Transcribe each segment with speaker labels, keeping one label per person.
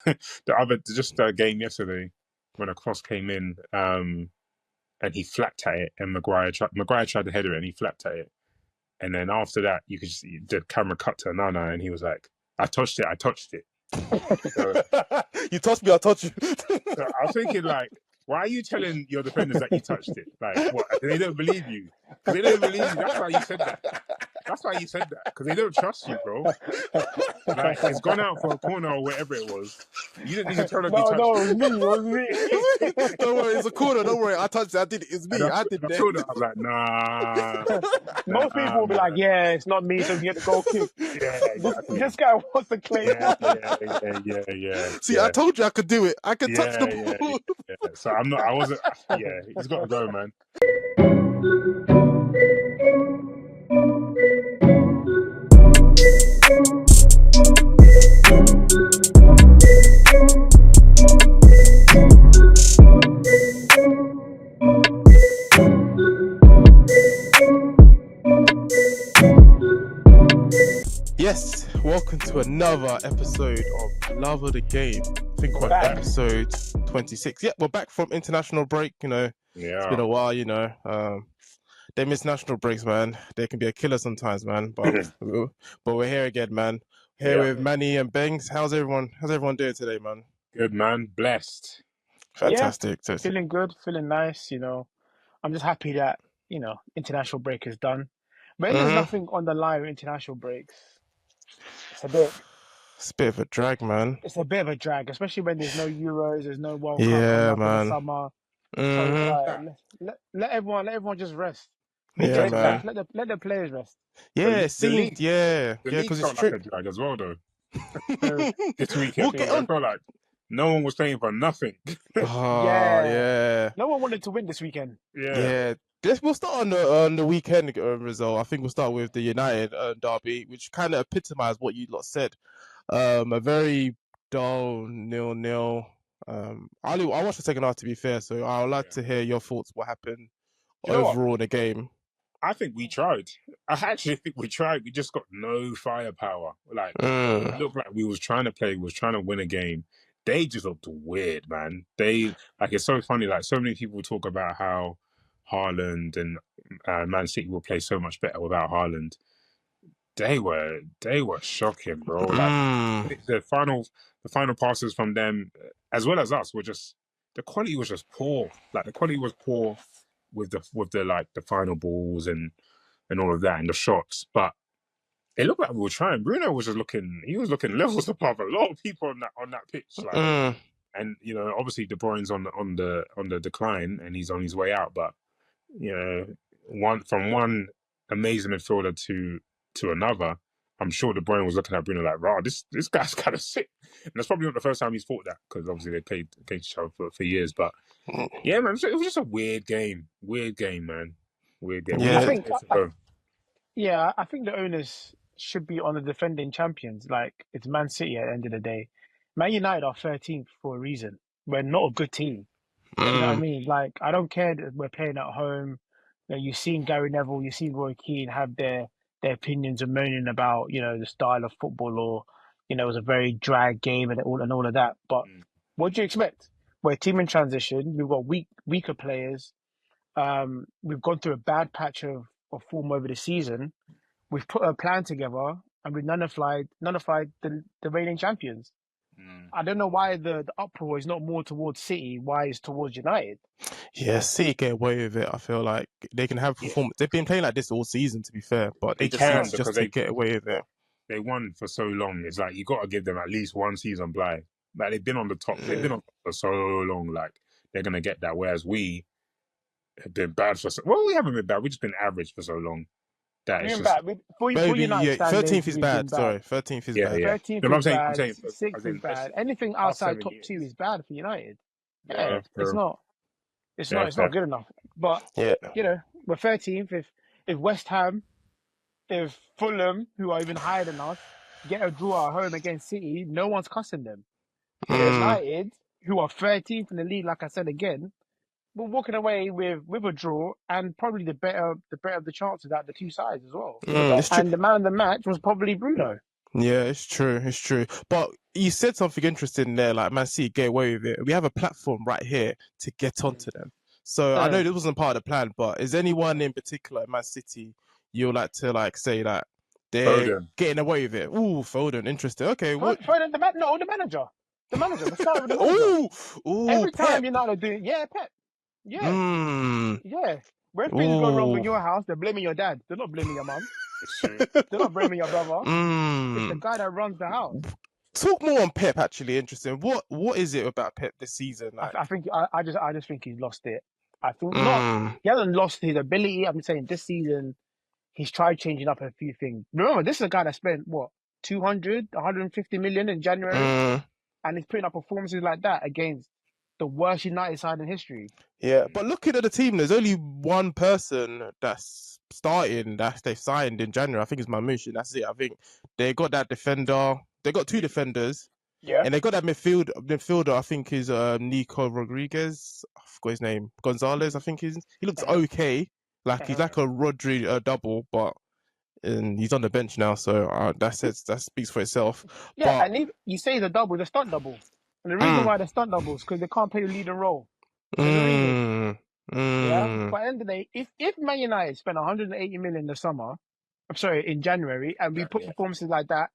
Speaker 1: the game yesterday when a cross came in, and he flapped at it, and Maguire tried to header it, and he flapped at it, and then after that, you could just the camera cut to Nana, and he was like, "I touched it." So,
Speaker 2: You touch me, I'll touch you.
Speaker 1: so I was thinking, like, why are you telling your defenders that you touched it? Like, what? They don't believe you. Because they don't believe you. That's why you said that. Because they don't trust you, bro. Like, it's gone out for a corner or whatever it was. You didn't need to tell them you touched
Speaker 3: it was me.
Speaker 2: Don't worry, it's a corner. Don't worry, I touched it. I did it. It's me. I did
Speaker 1: I was like, nah.
Speaker 3: Most people will be like, yeah, it's not me, so you get the goal kick.
Speaker 1: Yeah, exactly.
Speaker 3: This guy wants to claim.
Speaker 1: Yeah.
Speaker 2: See, I told you I could do it. I could touch the ball.
Speaker 1: Yeah. So I wasn't. Yeah, he's got to go, man.
Speaker 2: Yes, welcome to another episode of Love of the Game. I think we're at episode 26. Yeah, we're back from international break,
Speaker 1: Yeah.
Speaker 2: It's been a while, They miss national breaks, man. They can be a killer sometimes, man. But we're here again, man. Here with Manny and Gbengz. How's everyone doing today, man?
Speaker 1: Good, man. Blessed.
Speaker 2: Fantastic.
Speaker 3: Yeah, feeling good, feeling nice, I'm just happy that, international break is done. But there's nothing on the line with international breaks. It's
Speaker 2: a bit of a drag, man.
Speaker 3: It's a bit of a drag, especially when there's no Euros, there's no World
Speaker 2: Cup
Speaker 3: in the summer. So let everyone just rest.
Speaker 2: Man.
Speaker 3: Let the players rest.
Speaker 2: Yeah, it seemed,
Speaker 1: because it's like a drag as well, though. This weekend, I felt like no one was playing for nothing.
Speaker 2: Yeah.
Speaker 3: No one wanted to win this weekend.
Speaker 2: Yeah. We'll start on the weekend result. I think we'll start with the United derby, which kind of epitomized what you lot said. A very dull 0-0. I watched the second half, to be fair, so I would like to hear your thoughts. What happened overall in the game?
Speaker 1: I think we tried. I actually think we tried. We just got no firepower. Like it looked like we was trying to play, we was trying to win a game. They just looked weird, man. It's so funny. Like so many people talk about how Haaland and Man City will play so much better without Haaland. They were shocking, bro. Like the final passes from them, as well as us, were just the quality was just poor. Like the quality was poor with the final balls and all of that and the shots. But it looked like we were trying. Bruno was just looking levels above a lot of people on that pitch. Like, and obviously De Bruyne's on the decline and he's on his way out, but one amazing midfielder to another, I'm sure De Bruyne was looking at Bruno like, "Wow, this guy's kind of sick." And that's probably not the first time he's thought that, because obviously they played against each other for years. But yeah, man, it was just a weird game, man. Weird game.
Speaker 2: Yeah,
Speaker 3: I think the owners should be on the defending champions. Like, it's Man City at the end of the day. Man United are 13th for a reason. We're not a good team. You know what I mean? Like, I don't care that we're playing at home. You've seen Gary Neville, you've seen Roy Keane have their opinions and moaning about, the style of football, or, it was a very drag game and all of that. But what do you expect? We're a team in transition. We've got weaker players. We've gone through a bad patch of form over the season. We've put a plan together and we've nullified the reigning champions. I don't know why the uproar is not more towards City, why it's towards United.
Speaker 2: Yeah, City get away with it. I feel like they can have performance. They've been playing like this all season, to be fair, but they just get away with it.
Speaker 1: They won for so long. It's like you got to give them at least one season play. Like they've been on the top. They've been on top for so long. Like they're gonna get that. Whereas we have been bad for we haven't been bad. We've just been average for so long. That is just
Speaker 3: for United.
Speaker 2: 13th is bad. Sorry, 13th is bad.
Speaker 3: 13th is bad. 6th is bad. Anything outside top 2 is bad for United. Yeah, it's not. It's not good enough. But we're 13th. If West Ham, if Fulham, who are even higher than us, get a draw at home against City, no one's cussing them. United, who are 13th in the league, like I said again, we're walking away with a draw and probably the better of the chances out of the two sides as well. And the man of the match was probably Bruno.
Speaker 2: Yeah, it's true. It's true. But you said something interesting there, like Man City get away with it. We have a platform right here to get onto them. So I know this wasn't part of the plan, but is anyone in particular at Man City you'd like to say that they're
Speaker 1: Foden.
Speaker 2: getting away with it? Ooh, Foden, interesting. Okay, what?
Speaker 3: Foden, the manager. The manager. Let's start with the manager.
Speaker 2: Ooh,
Speaker 3: Every time
Speaker 2: Pep.
Speaker 3: United do it, yeah, Pep. Yeah,
Speaker 2: Mm.
Speaker 3: yeah. When things go wrong in
Speaker 2: Ooh.
Speaker 3: your house, they're blaming your dad. They're not blaming your mum.
Speaker 1: It's true.
Speaker 3: They're not blaming your brother. It's the
Speaker 2: Mm.
Speaker 3: guy that runs the house.
Speaker 2: Talk more on Pep. Actually, interesting. What is it about Pep this season? Like,
Speaker 3: I just think he's lost it. I think not.
Speaker 2: mm,
Speaker 3: He hasn't lost his ability. I'm saying this season he's tried changing up a few things. Remember, this is a guy that spent what 200, 150 million in January,
Speaker 2: mm.
Speaker 3: and he's putting up performances like that against the worst United side in history.
Speaker 2: Yeah, but looking at the team, there's only one person that's starting that they've signed in January. I think it's Mamouche, and that's it. I think they got that defender. They got two defenders,
Speaker 3: Yeah.
Speaker 2: and they got that midfielder. I think is Nico Rodriguez. I forgot his name. Gonzalez. I think he looks okay. Like he's like a Rodri double, but he's on the bench now, so that's it. That speaks for itself.
Speaker 3: Yeah,
Speaker 2: But
Speaker 3: and you say the double, the stunt double. And the reason why they're stunt doubles is because they can't play the leading role. There's a reason. Yeah. But at the end of the day, if Man United spent 180 million in the summer, I'm sorry, in January, and we put performances like that,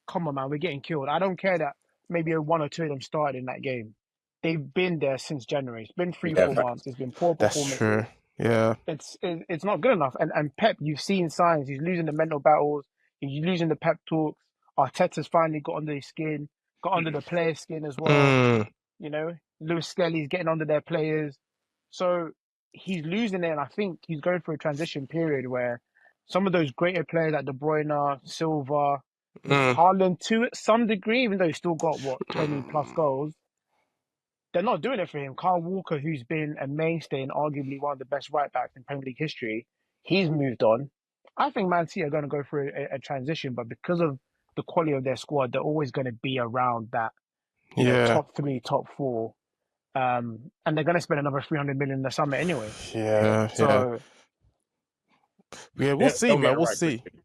Speaker 3: come on, man, we're getting killed. I don't care that maybe one or two of them started in that game. They've been there since January. It's been 3-4 months. It's been poor
Speaker 2: that's
Speaker 3: performances.
Speaker 2: true. Yeah.
Speaker 3: It's not good enough. And Pep, you've seen signs. He's losing the mental battles. He's losing the pep talks. Arteta's finally got under his skin, got under the players' skin as well. You know, Lewis Skelly's getting under their players. So he's losing it, and I think he's going through a transition period where some of those greater players like De Bruyne, Silva, Haaland to some degree, even though he's still got 20 plus goals, they're not doing it for him. Kyle Walker, who's been a mainstay and arguably one of the best right backs in Premier League history, he's moved on. I think Man City are going to go through a transition, but because of the quality of their squad, they're always going to be around that, top 3, top 4. And they're going to spend another 300 million in the summer anyway.
Speaker 2: So we'll see, man. We'll see.
Speaker 1: Quickly.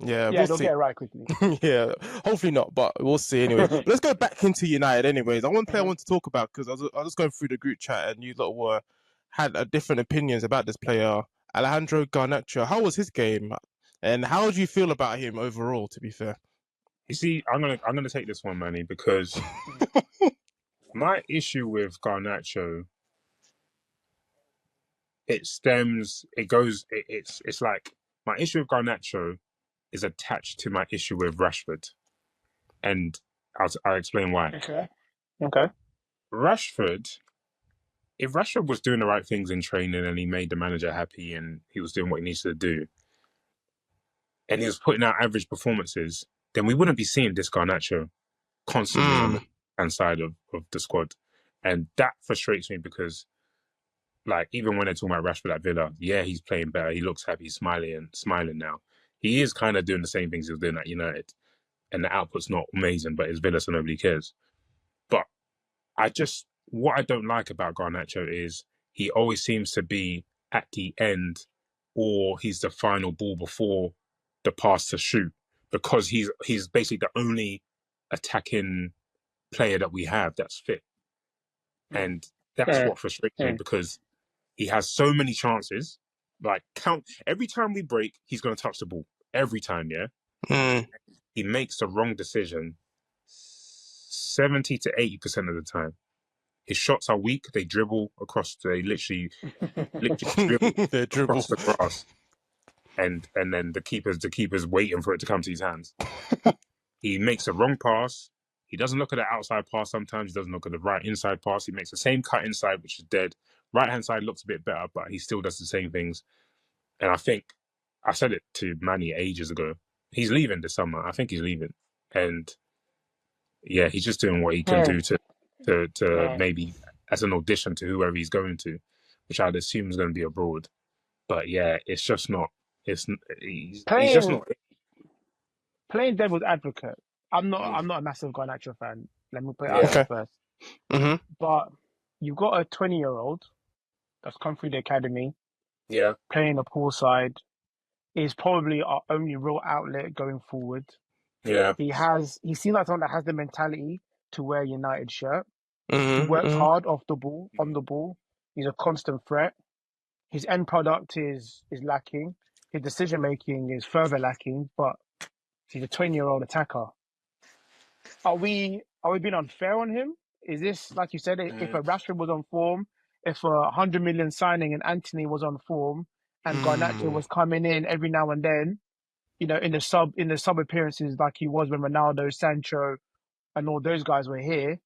Speaker 2: Yeah,
Speaker 3: they'll get it right quickly.
Speaker 2: Yeah, hopefully not, but we'll see anyway. But let's go back into United anyways. One player I want to talk about, because I was going through the group chat and you lot had different opinions about this player, Alejandro Garnacho. How was his game? And how do you feel about him overall, to be fair?
Speaker 1: You see, I'm gonna take this one, Manny, because my issue with Garnacho, it's like my issue with Garnacho is attached to my issue with Rashford, and I'll explain why.
Speaker 3: Okay.
Speaker 1: Rashford, if Rashford was doing the right things in training and he made the manager happy and he was doing what he needs to do, and he was putting out average performances, then we wouldn't be seeing this Garnacho constantly on the hand side of the squad. And that frustrates me because, like, even when they're talking about Rashford at Villa, yeah, he's playing better. He looks happy, he's smiling now. He is kind of doing the same things he was doing at United. And the output's not amazing, but it's Villa, so nobody cares. But what I don't like about Garnacho is he always seems to be at the end, or he's the final ball before the pass to shoot, because he's basically the only attacking player that we have that's fit. And that's what frustrates me, because he has so many chances. Like, every time we break, he's going to touch the ball. Every time, yeah? He makes the wrong decision 70 to 80% of the time. His shots are weak. They dribble across. They literally dribble across the grass, and then the keeper's waiting for it to come to his hands. He makes a wrong pass. He doesn't look at the outside pass sometimes. He doesn't look at the right inside pass. He makes the same cut inside, which is dead. Right hand side looks a bit better, but he still does the same things. And I think I said it to Manny ages ago. He's leaving this summer. I think he's leaving, and yeah, he's just doing what he can do to maybe as an audition to whoever he's going to, which I'd assume is going to be abroad. But yeah, it's just not. He's just not.
Speaker 3: Playing devil's advocate, I'm not a massive Garnacho fan. Let me put it out there first. But you've got a 20-year-old that's come through the academy, playing a poor side, is probably our only real outlet going forward.
Speaker 1: Yeah.
Speaker 3: He seems like someone that has the mentality to wear a United shirt. He
Speaker 2: Mm-hmm,
Speaker 3: works hard off the ball, on the ball. He's a constant threat. His end product is lacking. His decision making is further lacking, but he's a 20-year-old attacker. Are we being unfair on him? Is this, like you said, if a Rashford was on form, if a 100 million signing and Anthony was on form, and Garnacho was coming in every now and then, in the sub appearances like he was when Ronaldo, Sancho, and all those guys were here,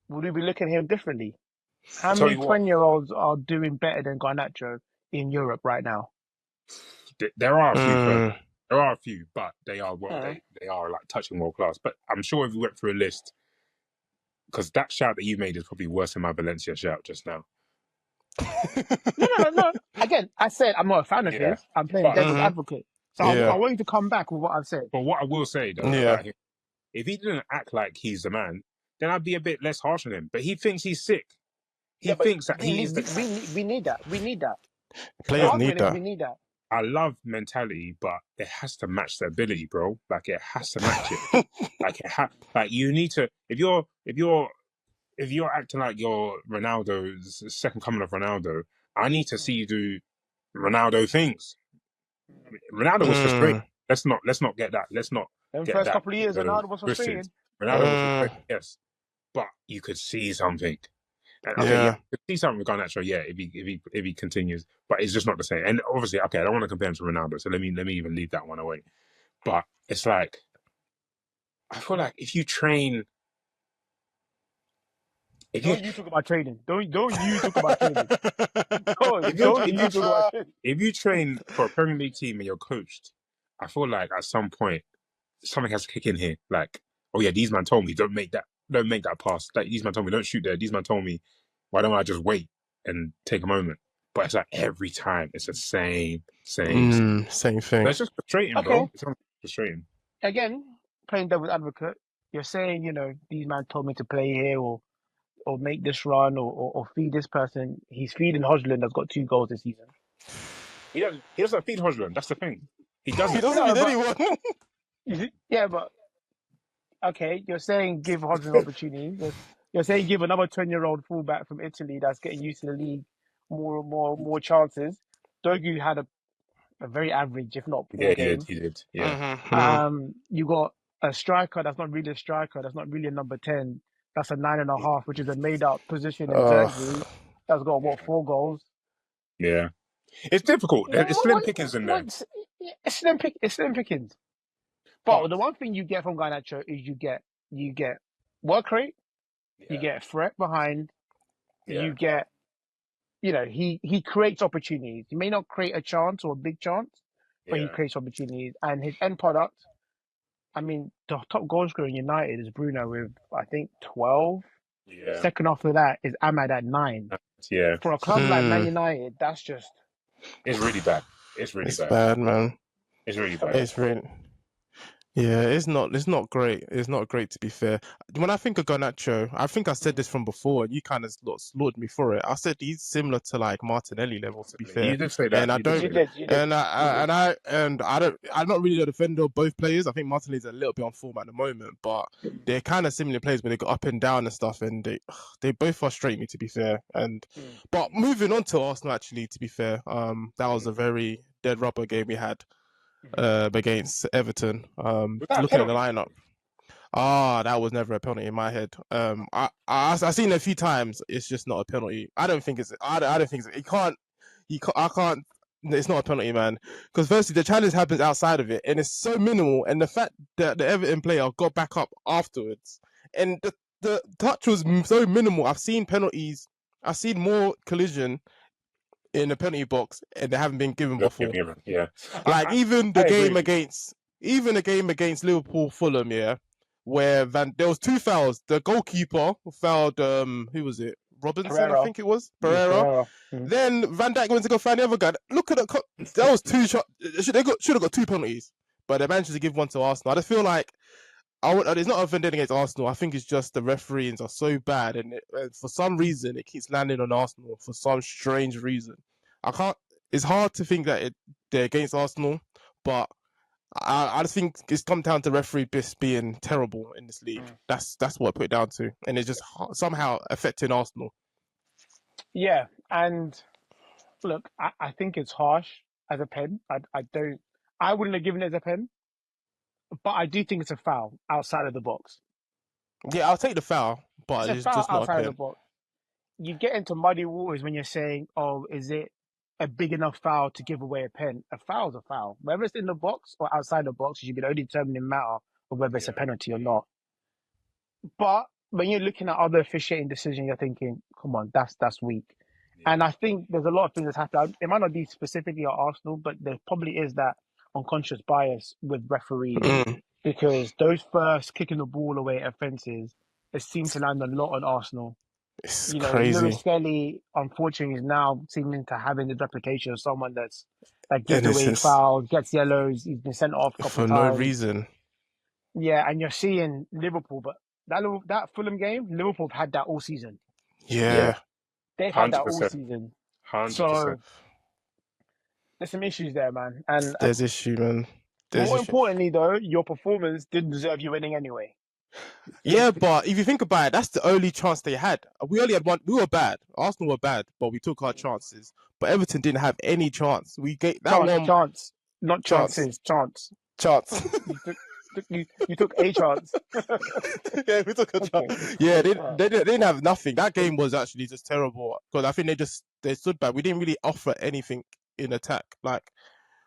Speaker 3: would we be looking at him differently? How
Speaker 1: I'll tell
Speaker 3: many
Speaker 1: you what,
Speaker 3: 20-year-olds are doing better than Garnacho in Europe right now?
Speaker 1: there are a few,
Speaker 2: mm.
Speaker 1: there are a few, but they are
Speaker 3: Uh,
Speaker 1: they are like touching world class. But I'm sure if we went through a list, because that shout that you made is probably worse than my Valencia shout just now.
Speaker 3: No. Again, I said I'm not a fan of
Speaker 1: Yeah.
Speaker 3: his. I'm playing
Speaker 1: But,
Speaker 3: devil's advocate. So
Speaker 2: Yeah.
Speaker 3: I want you to come back with what I've said.
Speaker 1: but what I will say though
Speaker 2: Yeah.
Speaker 1: about him, if he didn't act like he's the man, then I'd be a bit less harsh on him. But he thinks he's sick. He thinks that he is.
Speaker 3: We need that. We need that.
Speaker 2: Players
Speaker 3: The
Speaker 2: need
Speaker 3: argument is
Speaker 2: that.
Speaker 3: we need that.
Speaker 1: I love mentality, but it has to match the ability, bro. Like it has to match it. Like you need to. If you're acting like you're Ronaldo's second coming of Ronaldo, I need to see you do Ronaldo things. Ronaldo was frustrating. Let's not get that. Let's not
Speaker 3: In the
Speaker 1: get
Speaker 3: first
Speaker 1: that.
Speaker 3: couple of years, Ronaldo was
Speaker 1: twisted.
Speaker 3: frustrating.
Speaker 1: Ronaldo was frustrating, yes, but you could see something. And, okay,
Speaker 2: Yeah.
Speaker 1: you could see something with Garnacho, yeah, if he continues, but it's just not the same. And obviously, okay, I don't want to compare him to Ronaldo, so let me even leave that one away. But it's like, I feel like if you train.
Speaker 3: Don't you talk about training. Don't you talk about training. Don't you talk about training.
Speaker 1: If you train for a Premier League team and you're coached, I feel like at some point something has to kick in here. Like, oh yeah, these man told me don't make that pass. Like these man told me don't shoot there. These man told me, why don't I just wait and take a moment? But it's like every time it's the same
Speaker 2: thing.
Speaker 1: But it's just frustrating, bro. It's frustrating.
Speaker 3: Again, playing devil's advocate, you're saying, these man told me to play here or make this run or feed this person. He's feeding Hodgland that's got 2 goals this season.
Speaker 1: He doesn't feed Hodgland. That's the thing. He doesn't.
Speaker 2: He doesn't feed anyone.
Speaker 3: Yeah, but okay, you're saying give Hodgland opportunity. You're saying give another 20-year-old fullback from Italy that's getting used to the league more chances. Dogu had a very average, if not poor game.
Speaker 1: He did. Yeah.
Speaker 3: You got a striker that's not really a striker. That's not really a number 10. That's a 9.5, which is a made-up position in Turkey. That's got 4 goals.
Speaker 1: Yeah, it's difficult. It's slim pickings in there.
Speaker 3: It's slim pickings. But the one thing you get from Garnacho is you get work rate, you get threat behind, you get, he creates opportunities. He may not create a chance or a big chance, but he creates opportunities. And his end product, I mean, the top goal scorer in United is Bruno with, I think, 12.
Speaker 1: Yeah.
Speaker 3: Second after that is Ahmad at 9.
Speaker 1: Yeah.
Speaker 3: For a club like Man United, that's just...
Speaker 1: It's really bad. It's
Speaker 2: bad, man.
Speaker 1: It's really bad.
Speaker 2: It's really... Yeah, it's not great. It's not great, to be fair. When I think of Garnacho, I think I said this from before, and you kind of slaughtered me for it. I said he's similar to like Martinelli level, to be fair.
Speaker 1: You did say that.
Speaker 2: And I don't, I'm not really a defender of both players. I think Martinelli's a little bit on form at the moment, but they're kind of similar players where they go up and down and stuff, and they both frustrate me, to be fair. But moving on to Arsenal, actually, to be fair, that was a very dead rubber game we had. Against Everton. Looking at the lineup, that was never a penalty in my head. I've seen it a few times. It's just not a penalty. I don't think it's. I don't think it's. I can't. It's not a penalty, man. Because firstly, the challenge happens outside of it, and it's so minimal. And the fact that the Everton player got back up afterwards, and the touch was so minimal. I've seen penalties. I've seen more collision in the penalty box, and they haven't been given before.
Speaker 1: Yeah,
Speaker 2: like even the game against Liverpool Fulham, where there was 2 fouls. The goalkeeper fouled who was it? Robinson, Pereira. I think it was Pereira. Then Van Dijk went to go find the other guy. Look at that. That was 2 shots. Should have got 2 penalties, but they managed to give one to Arsenal. I just feel like it's not a vendetta against Arsenal. I think it's just the referees are so bad, and for some reason it keeps landing on Arsenal for some strange reason. It's hard to think that they're against Arsenal, but I just think it's come down to referee being terrible in this league. That's what I put it down to, and it's just somehow affecting Arsenal.
Speaker 3: Yeah, and look, I think it's harsh as a pen. I wouldn't have given it as a pen, but I do think it's a foul outside of the box.
Speaker 2: Yeah, I'll take the foul, but
Speaker 3: It's a
Speaker 2: it's
Speaker 3: foul
Speaker 2: just not a
Speaker 3: outside of the
Speaker 2: pen.
Speaker 3: box. You get into muddy waters when you're saying, "Oh, is it a big enough foul to give away a pen?" A foul's a foul, whether it's in the box or outside the box. You can only determine the matter of whether it's a penalty or not. But when you're looking at other officiating decisions, you're thinking, "Come on, that's weak."
Speaker 1: Yeah.
Speaker 3: And I think there's a lot of things that's happened. It might not be specifically at Arsenal, but there probably is that unconscious bias with referees because those first kicking the ball away offences, it seemed to land a lot on Arsenal.
Speaker 2: It's
Speaker 3: You know,
Speaker 2: crazy.
Speaker 3: Lewis Skelly, unfortunately, is now seeming to having the reputation of someone that gives
Speaker 2: And it's
Speaker 3: away
Speaker 2: just
Speaker 3: fouls, gets yellows. He's been sent off a couple
Speaker 2: for
Speaker 3: of
Speaker 2: no
Speaker 3: times.
Speaker 2: reason.
Speaker 3: Yeah, and you're seeing Liverpool, but that Fulham game, Liverpool have had that all season.
Speaker 2: Yeah.
Speaker 3: They've had that all
Speaker 1: 100%.
Speaker 3: season.
Speaker 1: 100%.
Speaker 3: So there's some issues there, man. And
Speaker 2: There's issue, man.
Speaker 3: more importantly, though, your performance didn't deserve you winning anyway.
Speaker 2: Yeah, but if you think about it, that's the only chance they had. We only had one. We were bad. Arsenal were bad, but we took our chances. But Everton didn't have any chance. We gave that one
Speaker 3: chance, not
Speaker 2: chance.
Speaker 3: chances, chance. You took a chance.
Speaker 2: Yeah, we took a chance. Yeah, they didn't have nothing. That game was actually just terrible because I think they stood back. We didn't really offer anything in attack. Like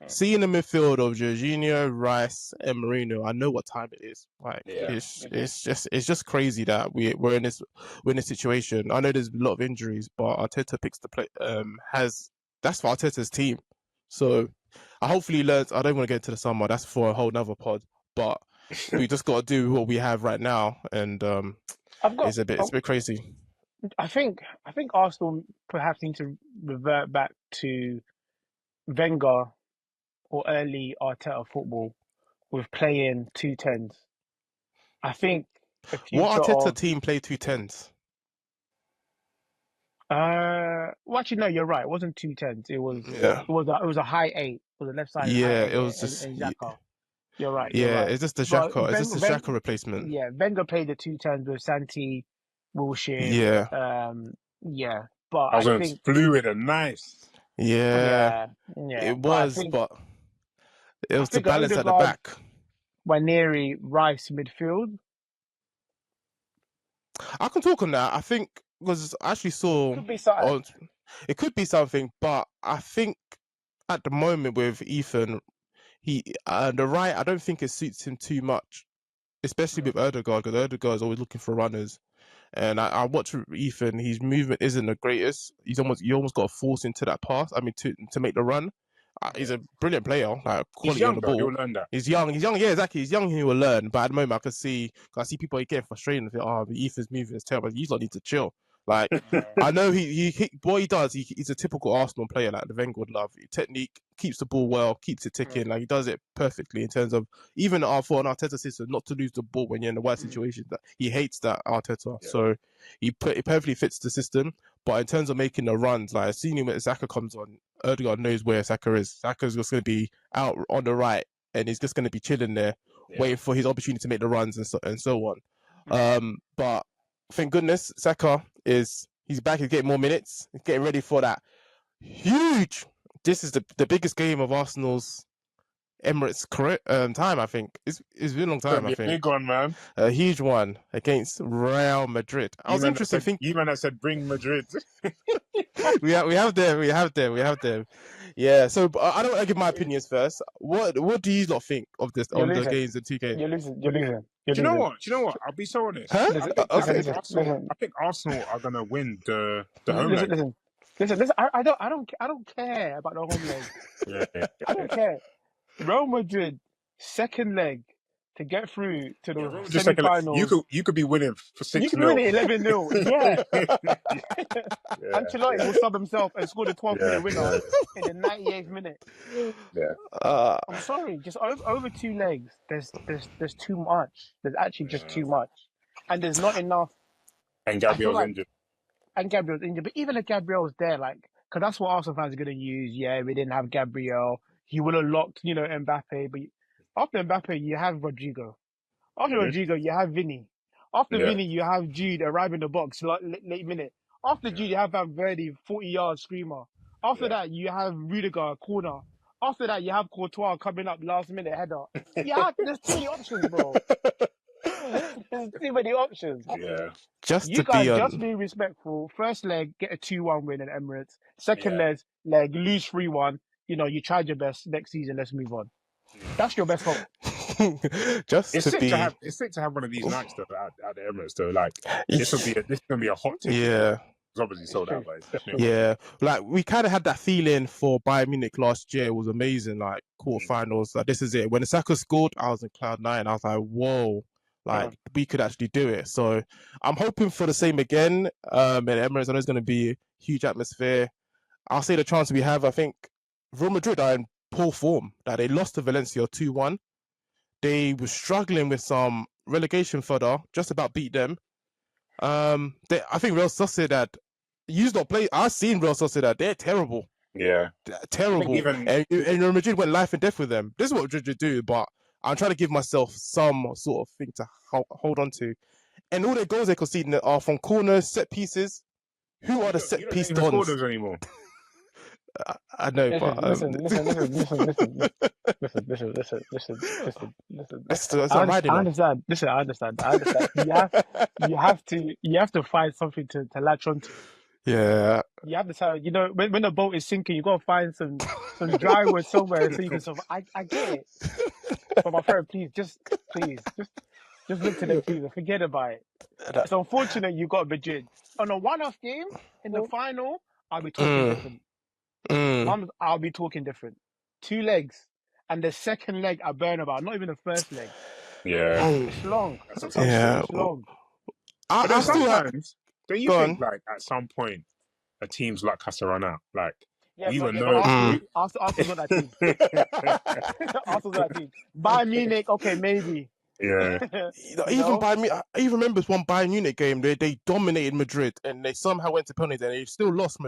Speaker 2: seeing the midfield of Jorginho, Rice, and Marino, I know what time it is. Like it's just crazy that we're in this situation. I know there's a lot of injuries, but Arteta picks the play. That's for Arteta's team. So I hopefully learns. I don't want to get into the summer. That's for a whole nother pod. But we just got to do what we have right now, and it's a bit crazy.
Speaker 3: I think Arsenal perhaps need to revert back to Wenger or early Arteta football with playing 2-10s. I think the future
Speaker 2: what Arteta team play 2-10s?
Speaker 3: Well, actually, no, you're right. It wasn't 2-10s. It was a high 8. It was a left side.
Speaker 2: Yeah,
Speaker 3: high 8
Speaker 2: it was just.
Speaker 3: Xhaka. You're right.
Speaker 2: Yeah,
Speaker 3: you're right.
Speaker 2: it's just the Xhaka. It's just the Xhaka replacement.
Speaker 3: Yeah, Wenger played the 2-10s with Santi, Wilshere.
Speaker 2: Yeah.
Speaker 3: Yeah. But
Speaker 1: I think fluid and nice.
Speaker 2: Yeah. It was, but it was to balance at the back.
Speaker 3: Waneri, Rice midfield.
Speaker 2: I can talk on that. I think because I actually saw it could be something, but I think at the moment with Ethan, the right, I don't think it suits him too much, especially with Ødegaard, because Ødegaard is always looking for runners. And I watch Ethan. His movement isn't the greatest. You almost got to force into that pass. I mean, to make the run. He's a brilliant player, like quality on the ball.
Speaker 1: He'll learn that.
Speaker 2: He's young. Yeah, exactly. He's young. He will learn. But at the moment, I see people getting frustrated and think, "Oh, Ethan's movement is terrible." You lot need to chill. Like I know what he does. He's a typical Arsenal player, like the Wenger would love. Technique, keeps the ball well, keeps it ticking. Like he does it perfectly in terms of even for an Arteta system, not to lose the ball when you're in the right situation. That he hates that Arteta, so it perfectly fits the system. But in terms of making the runs, like seeing when Xhaka comes on, Ødegaard knows where Xhaka is. Xhaka's just going to be out on the right, and he's just going to be chilling there, waiting for his opportunity to make the runs and so on. But thank goodness Xhaka he's back. He's getting more minutes. He's getting ready for that huge. This is the biggest game of Arsenal's Emirates time. I think it's been a long time. I think
Speaker 1: big one, man.
Speaker 2: A huge one against Real Madrid. I was interested.
Speaker 1: You man that said bring Madrid.
Speaker 2: we have them. Yeah. So I don't want to give my opinions first. What do you lot think of this on the games in 2K?
Speaker 3: You're losing.
Speaker 1: Do you know what? I'll be so honest.
Speaker 2: Huh?
Speaker 1: I think Arsenal are gonna win the home leg.
Speaker 3: Listen. I don't care about the home leg. I don't care. Real Madrid second leg to get through to the semi-finals.
Speaker 1: You could be winning for 6-0.
Speaker 3: You could be winning 11-0. Yeah. Ancelotti will sub himself and score the 12th minute winner in the 98th minute.
Speaker 1: Yeah.
Speaker 3: I'm sorry, just over 2 legs. There's too much. There's actually just too much, and there's not enough.
Speaker 1: And Gabriel's injured.
Speaker 3: But even if Gabriel's there, like, because that's what Arsenal fans are going to use. Yeah, we didn't have Gabriel. He would have locked, Mbappe, but After Mbappe, you have Rodrigo. After
Speaker 1: Mhm.
Speaker 3: Rodrigo, you have Vinny. After
Speaker 1: Yeah.
Speaker 3: Vinny, you have Jude arriving in the box late minute. After
Speaker 1: Yeah.
Speaker 3: Jude, you have Valverde, 40-yard screamer. After
Speaker 1: Yeah.
Speaker 3: that, you have Rudiger, corner. After that, you have Courtois coming up last minute header. Yeah, there's too many options, bro. There's too many options.
Speaker 1: Yeah.
Speaker 2: Just
Speaker 3: You
Speaker 2: to be
Speaker 3: guys just
Speaker 2: on.
Speaker 3: be respectful. First leg, get a 2-1 win in Emirates. Second
Speaker 1: Yeah.
Speaker 3: leg, lose 3-1. You tried your best. Next season, let's move on. That's your best hope.
Speaker 2: Just
Speaker 1: It's
Speaker 2: to
Speaker 1: sick to
Speaker 2: be.
Speaker 1: have. It's sick to have one of these nights though at the Emirates though. Like this is gonna be a hot ticket.
Speaker 2: Yeah.
Speaker 1: It's obviously sold
Speaker 3: true.
Speaker 1: out, but it's
Speaker 3: It's
Speaker 1: definitely.
Speaker 3: true.
Speaker 2: Yeah, like we kind of had that feeling for Bayern Munich last year. It was amazing, like quarterfinals. Like this is it. When Saka scored, I was in cloud nine. I was like, whoa, like we could actually do it. So I'm hoping for the same again. In Emirates, I know it's going to be a huge atmosphere. I'll say the chance we have. I think Real Madrid are in poor form. That they lost to Valencia 2-1. They were struggling with some relegation fodder. Just about beat them. I think Real Sociedad. You've not played. I've seen Real Sociedad. They're terrible.
Speaker 1: Yeah.
Speaker 2: They're terrible.
Speaker 1: Even
Speaker 2: And Real Madrid went life and death with them. This is what Madrid do, but I'm trying to give myself some sort of thing to hold on to. And all their goals they conceding are from corners, set pieces. Who are the
Speaker 1: you
Speaker 2: set
Speaker 1: don't
Speaker 2: piece
Speaker 1: even score
Speaker 2: dons?
Speaker 1: those anymore.
Speaker 2: I know,
Speaker 3: Listen,
Speaker 2: but
Speaker 3: listen.
Speaker 2: I'm riding
Speaker 3: I
Speaker 2: on.
Speaker 3: understand. Listen, I understand. You have to find something to latch onto.
Speaker 2: Yeah.
Speaker 3: You have to tell, when the boat is sinking, you got to find some dry wood somewhere so you can survive. I get it, but my friend, just look to next season. Forget about it. It's unfortunate you got Madrid on a one-off game in the final. I'll be talking different. I'll be talking different. 2 legs, and the second leg at Bernabeu, not even the first leg.
Speaker 1: Yeah.
Speaker 3: It's long.
Speaker 1: Sometimes
Speaker 3: It's long.
Speaker 1: But
Speaker 2: I
Speaker 1: then
Speaker 2: still
Speaker 1: sometimes, don't you
Speaker 2: go
Speaker 1: think
Speaker 2: on.
Speaker 1: like at some point a team's luck has to run out? Like we were
Speaker 3: But
Speaker 1: no.
Speaker 3: Arsenal's not that team. Arsenal's not that team. Bayern Munich, okay, maybe.
Speaker 1: Yeah.
Speaker 2: Even Bayern Munich, I even remember one Bayern Munich game. They dominated Madrid and they somehow went to penalties and they still lost.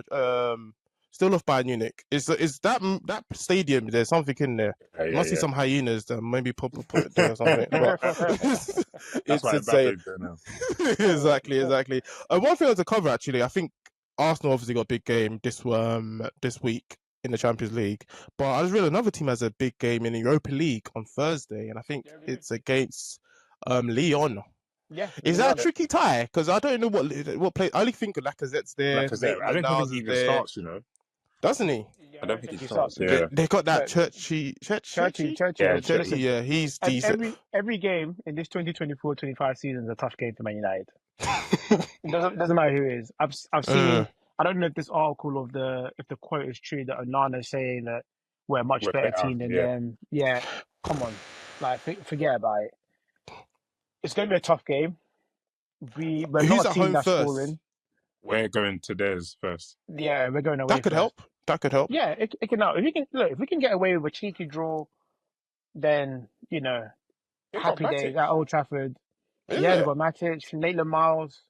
Speaker 2: Still lost Bayern Munich. Is that stadium? There's something in there. You must see some hyenas that maybe put it there or something. But
Speaker 1: That's
Speaker 2: it's
Speaker 1: why
Speaker 2: insane.
Speaker 1: Mbappe's there now.
Speaker 2: Exactly. One thing to cover actually, I think Arsenal obviously got a big game this week in the Champions League, but I just realized another team has a big game in the Europa League on Thursday, and I think it's against Lyon.
Speaker 3: Yeah,
Speaker 2: Is that a tricky tie? Because I don't know what play. I only think Lacazette's there.
Speaker 1: Lacazette. I don't think he even starts.
Speaker 2: Doesn't he?
Speaker 1: I don't think he starts. Yeah.
Speaker 2: They got that
Speaker 3: Churchy.
Speaker 2: Yeah, he's decent.
Speaker 3: Every game in this 2024-25 season is a tough game for Man United. It doesn't matter who it is. I've seen. I don't know if this article if the quote is true that Onana is saying that we're a much better team than them. Yeah, come on, like forget about it. It's going to be a tough game. We're not a team that's scoring.
Speaker 1: We're going to theirs first.
Speaker 3: Yeah, we're going away.
Speaker 2: That could help.
Speaker 3: Yeah, it can help. If we can get away with a cheeky draw, then happy days at Old Trafford. Yeah, they've got Matic, Maitland Miles.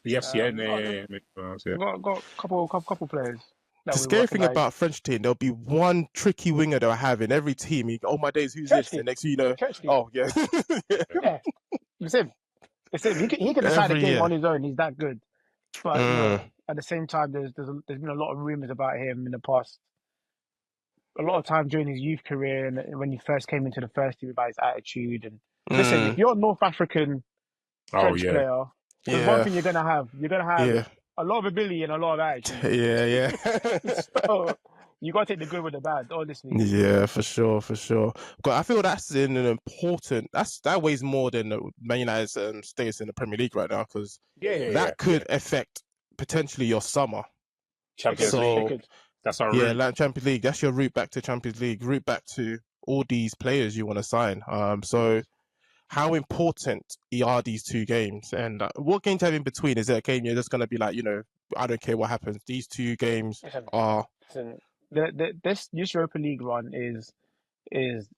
Speaker 1: Yes, Got
Speaker 3: a couple players.
Speaker 2: The scary thing about French team, there'll be one tricky winger they'll have in every team. My days, who's this? The next, oh yeah,
Speaker 3: yeah, it's him. He can decide a game on his own. He's that good. But at the same time, there's been a lot of rumors about him in the past. A lot of times during his youth career and when he first came into the first team, about his attitude. And listen, if you're a North African French player, there's one thing you're gonna have. You're gonna have a lot of ability and a lot of attitude.
Speaker 2: Yeah.
Speaker 3: So you gotta take the good with the bad, honestly.
Speaker 2: Yeah, for sure. But I feel that's an important. That weighs more than Man United's status in the Premier League right now, because that could affect potentially your summer.
Speaker 1: Champions League. That's our route.
Speaker 2: Yeah, Champions League. That's your route back to Champions League. Route back to all these players you want to sign. So how important are these 2 games? And what games have in between? Is it a game you're just going to be like, I don't care what happens. These 2 games are.
Speaker 3: This Europa League run is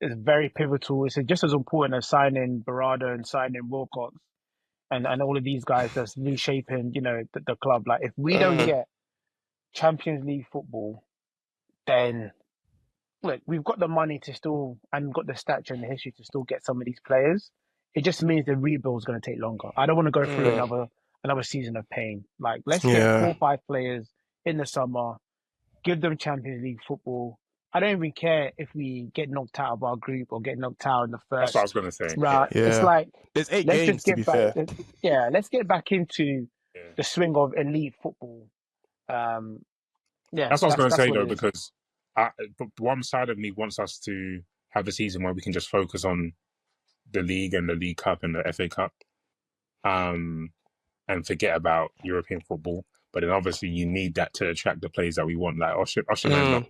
Speaker 3: very pivotal. It's just as important as signing Barada and signing Wilcox and all of these guys that's reshaping, the club. Like if we don't get Champions League football, then look, we've got the money to still, and got the stature and the history to still get some of these players. It just means the rebuild is going to take longer. I don't want to go through another season of pain. Like, let's get 4 or 5 players in the summer, give them Champions League football. I don't even care if we get knocked out of our group or get knocked out in the first.
Speaker 1: That's what I was going to say.
Speaker 3: Right. Yeah. It's like,
Speaker 2: there's 8 games to be fair.
Speaker 3: Let's get back into the swing of elite football.
Speaker 1: That's what I was going to say though, because one side of me wants us to have a season where we can just focus on the league and the League Cup and the FA Cup, and forget about European football. But then obviously you need that to attract the players that we want. Like Osimhen,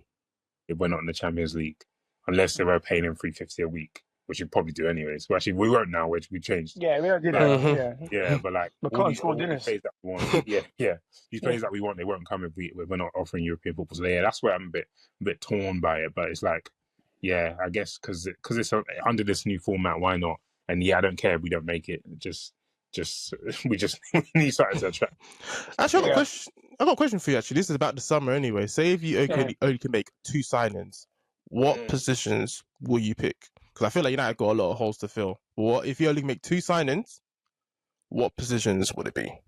Speaker 1: if we're not in the Champions League, unless they were paying him $350 a week, which you'd probably do anyways. Well, actually, we won't now, which we changed.
Speaker 3: Yeah, we don't do that.
Speaker 1: Yeah, but like
Speaker 3: all these players
Speaker 1: that we want, these players that we want, they won't come if we're not offering European football. So that's where I'm a bit torn by it. But it's like, I guess because it's under this new format, why not? And I don't care if we don't make it. We need something to attract.
Speaker 2: Actually, I've got a question for you. Actually, this is about the summer anyway. Say if you only can make 2 signings, what positions will you pick? Because I feel like United got a lot of holes to fill. What if you only make 2 signings? What positions would it be?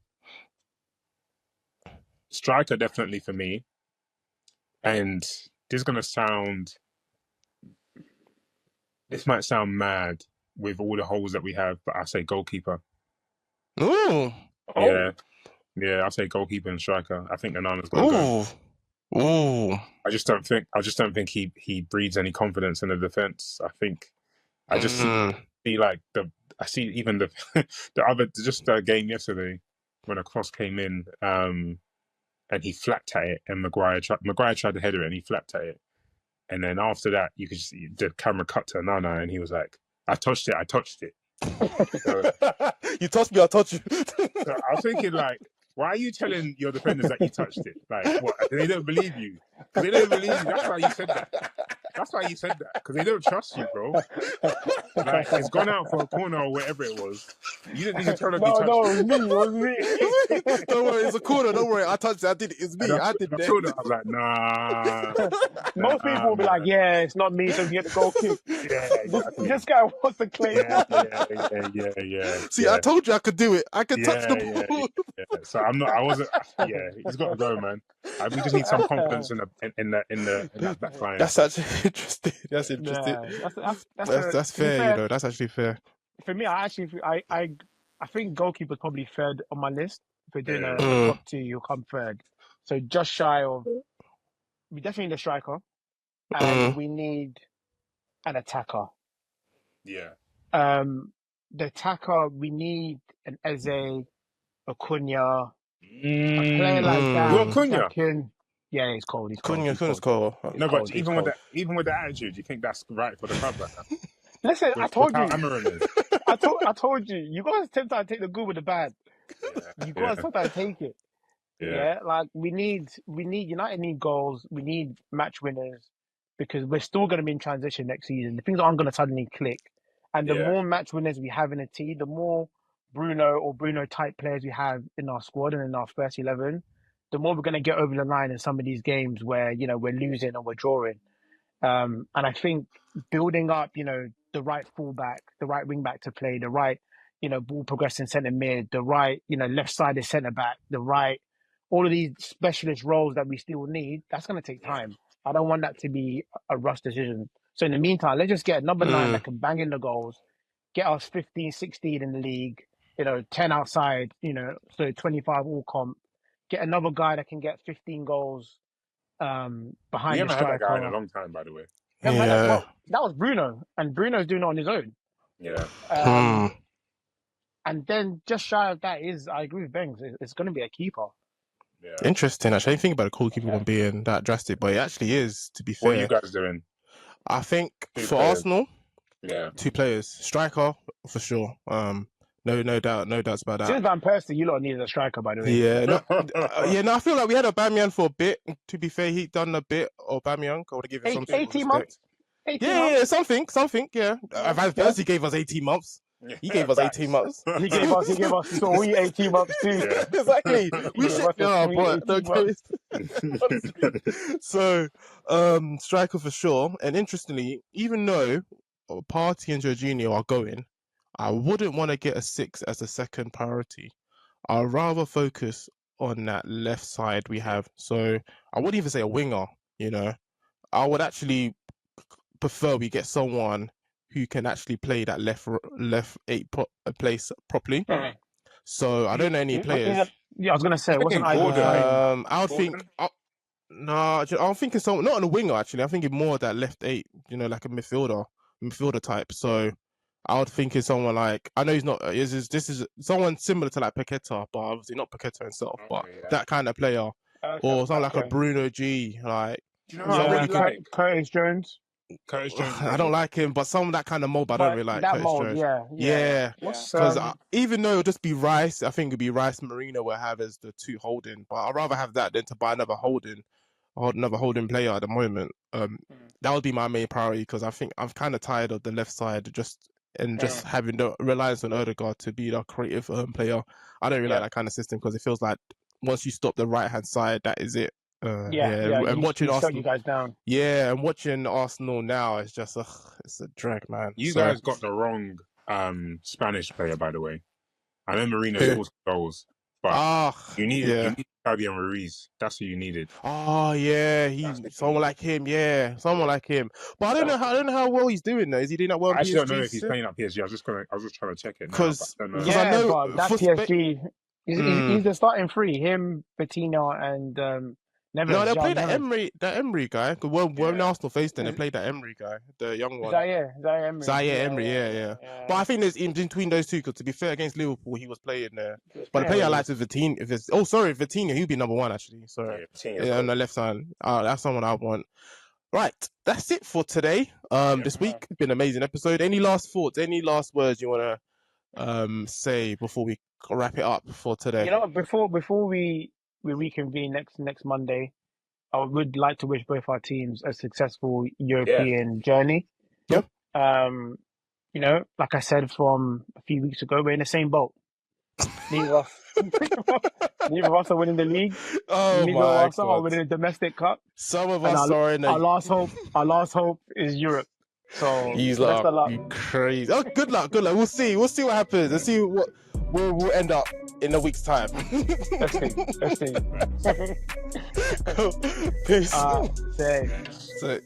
Speaker 1: Striker definitely for me. And this might sound mad with all the holes that we have, but I say goalkeeper.
Speaker 2: Ooh.
Speaker 1: Yeah, I'll say goalkeeper and striker. I think Onana's going to go.
Speaker 2: Ooh.
Speaker 1: I just don't think he breeds any confidence in the defense. I just see like I see even the other game yesterday when a cross came in, and he flapped at it, and Maguire tried to header it, and he flapped at it, and then after that you could see the camera cut to Onana, and he was like, I touched it. So,
Speaker 2: you touched me, I touched you.
Speaker 1: So I was thinking, like, why are you telling your defenders that you touched it? Like, what? They don't believe you. They don't believe you. That's why you said that. Because they don't trust you, bro. Like, it's gone out for a corner or whatever it was. You didn't need to tell them you touched it.
Speaker 3: It was me.
Speaker 2: Don't worry, it's a corner. Don't worry, I touched it. I did it. It's me. I did it.
Speaker 1: I was like, nah.
Speaker 3: Most people will be like, yeah, it's not me, so you get the goal kick. Yeah, exactly. This guy wants to claim.
Speaker 1: Yeah.
Speaker 2: See, I told you I could do it. I could touch the ball.
Speaker 1: Yeah. So I wasn't. Yeah, he's got to go, man. We just need some confidence in that back line.
Speaker 2: That's actually interesting. That's interesting. That's fair. You know, that's actually fair.
Speaker 3: For me, I think goalkeeper's probably third on my list. If we're doing a top 2, you'll come third. So just shy of. We definitely need a striker, and we need an attacker.
Speaker 1: Yeah.
Speaker 3: The attacker, we need an Eze, Acuna, a player like that.
Speaker 1: Acuna?
Speaker 3: Yeah, he's cold.
Speaker 2: Acuna's cold.
Speaker 1: No, but even with the attitude, do you think that's right for the club right now?
Speaker 3: Listen, I told you. I told you. You guys sometimes take the good with the bad. You guys sometimes take it. Yeah, like we need United need goals. We need match winners because we're still going to be in transition next season. The things aren't going to suddenly click, and the more match winners we have in a team, the more Bruno type players we have in our squad and in our first 11, the more we're going to get over the line in some of these games where we're losing or we're drawing. And I think building up, the right fullback, the right wing back to play, the right, ball progressing centre mid, the right, left-sided centre back, the right, all of these specialist roles that we still need, that's going to take time. I don't want that to be a rush decision. So in the meantime, let's just get a number 9 that can bang in the goals, get us 15, 16 in the league, 10 outside, so 25 all comp, get another guy that can get 15 goals behind the striker.
Speaker 1: We haven't had that guy in a long time, by the way.
Speaker 3: That was Bruno, and Bruno's doing it on his own.
Speaker 1: Yeah.
Speaker 3: And then just shy of that I agree with Gbengz, it's going to be a keeper.
Speaker 2: Yeah. Interesting, actually. I didn't think about a goalkeeper one being that drastic, but it actually is, to be fair.
Speaker 1: What are you guys doing?
Speaker 2: I think for Arsenal,
Speaker 1: 2
Speaker 2: players. Striker, for sure. No doubts about that.
Speaker 3: Since Van Persie, you lot needed a striker, by the way.
Speaker 2: Yeah, I feel like we had Aubameyang for a bit. To be fair, he done a bit. Aubameyang, I would give him some
Speaker 3: 18 months.
Speaker 2: 18 months. Something. Yeah, Van Persie gave us 18 months. He gave us 18 months.
Speaker 3: He gave us 3 18 months too.
Speaker 1: Yeah.
Speaker 2: Exactly. We should but
Speaker 3: 18 months.
Speaker 2: honestly. So, striker for sure. And interestingly, even though Partey and Jorginho are going, I wouldn't want to get a 6 as a second priority. I'd rather focus on that left side we have. So I wouldn't even say a winger, you know. I would actually prefer we get someone who can actually play that left 8 place properly. So I don't know any players.
Speaker 3: Yeah, I was gonna say, what's an
Speaker 1: Gordon.
Speaker 3: ideal?
Speaker 2: I would think. No, I'm thinking someone not on a winger actually. I'm thinking more that left 8, you know, like a midfielder type. So I would think it's someone like, I know he's not. This is someone similar to like Paqueta, but obviously not Paqueta himself, but that kind of player, or someone like a Bruno G. Like,
Speaker 1: Do you know what I really like?
Speaker 3: Curtis Jones.
Speaker 1: Curtis Jones.
Speaker 2: I don't like him, but some of that kind of mold, I don't really like
Speaker 3: that
Speaker 2: Curtis
Speaker 3: mold,
Speaker 2: Jones.
Speaker 3: Yeah.
Speaker 2: Because even though it'll just be Rice, I think it'd be Rice Marino will have as the 2 holding, but I'd rather have that than to buy another holding player at the moment. That would be my main priority, because I think I'm kind of tired of the left side just having the reliance on Odegaard to be the creative player. I don't really like that kind of system, because it feels like once you stop the right hand side, that is it. And watching Arsenal,
Speaker 3: you guys down.
Speaker 2: Yeah, and watching Arsenal now is just it's a drag, man.
Speaker 1: You guys got the wrong Spanish player, by the way. I know Marino scores goals, but you need Fabian Ruiz. That's who you needed.
Speaker 2: Oh yeah, someone like him. Yeah, someone like him. But I don't know how well he's doing though. Is he doing that well?
Speaker 1: I actually don't know if he's playing at PSG. I was just trying to check it now.
Speaker 2: Because
Speaker 3: I know but that PSG. He's the starting 3. Him, Bettina, and Neves.
Speaker 2: No, they played that Emery guy. When Arsenal faced them, they played that Emery guy, the young one.
Speaker 3: Zaire Emery.
Speaker 2: Yeah. But I think there's in between those two, because to be fair, against Liverpool, he was playing there. But the player I liked is Vitinha. Vitinha, he'd be number 1 actually. Sorry, on the left side. That's someone I want. Right, that's it for today. This week it's been an amazing episode. Any last thoughts? Any last words you want to say before we wrap it up for today?
Speaker 3: You know, before we reconvene next Monday, I would like to wish both our teams a successful European journey.
Speaker 2: Yep.
Speaker 3: You know, like I said from a few weeks ago, we're in the same boat. Neither of us are winning the league. Neither of us are winning the domestic cup.
Speaker 2: Some of us are in
Speaker 3: our last hope is Europe. So
Speaker 2: he's like, you crazy. Oh, good luck. We'll see what happens. Let's see what we'll end up in a week's time.
Speaker 3: Let's see.
Speaker 2: Peace.
Speaker 3: Say.